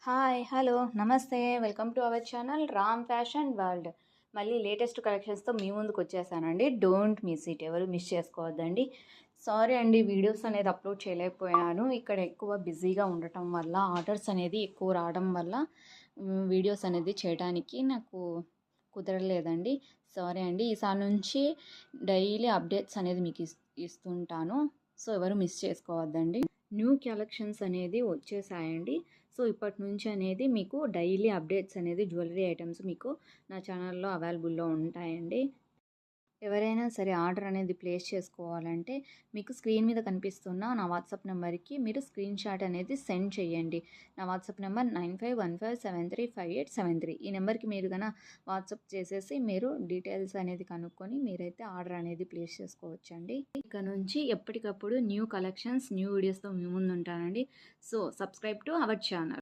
Hi! Hello! నమస్తే. Welcome to our channel Ram fashion world. మళ్ళీ latest కలెక్షన్స్‌తో మీ ముందుకొచ్చేసానండి. Don't miss it. ఎవరు మిస్ చేసుకోవద్దండి. సారీ అండి, వీడియోస్ అనేది అప్లోడ్ చేయలేకపోయాను. ఇక్కడ ఎక్కువ బిజీగా ఉండటం వల్ల, ఆర్డర్స్ అనేది ఎక్కువ రావడం వల్ల వీడియోస్ అనేది చేయడానికి నాకు కుదరలేదండి. సారీ అండి. ఈసారి నుంచి డైలీ అప్డేట్స్ అనేది మీకు ఇస్తుంటాను. సో, ఎవరు మిస్ చేసుకోవద్దండి. న్యూ కలెక్షన్స్ అనేది వచ్చేసాయండి. సో, ఇప్పటి నుంచి అనేది మీకు డైలీ అప్డేట్స్ అనేది జ్యువెలరీ ఐటమ్స్ మీకు నా ఛానల్‌లో అవైలబుల్‌లో ఉంటాయండి. ఎవరైనా సరే ఆర్డర్ అనేది ప్లేస్ చేసుకోవాలంటే మీకు స్క్రీన్ మీద కనిపిస్తున్న నా వాట్సాప్ నెంబర్కి మీరు స్క్రీన్ షాట్ అనేది సెండ్ చేయండి. నా వాట్సాప్ నెంబర్ 9515735873. ఈ నెంబర్కి మీరు వాట్సాప్ చేసేసి మీరు డీటెయిల్స్ అనేది కనుక్కొని మీరైతే ఆర్డర్ అనేది ప్లేస్ చేసుకోవచ్చండి. ఇక నుంచి ఎప్పటికప్పుడు న్యూ కలెక్షన్స్, న్యూ వీడియోస్తో మీ ముందు ఉంటానండి. So, subscribe to our channel.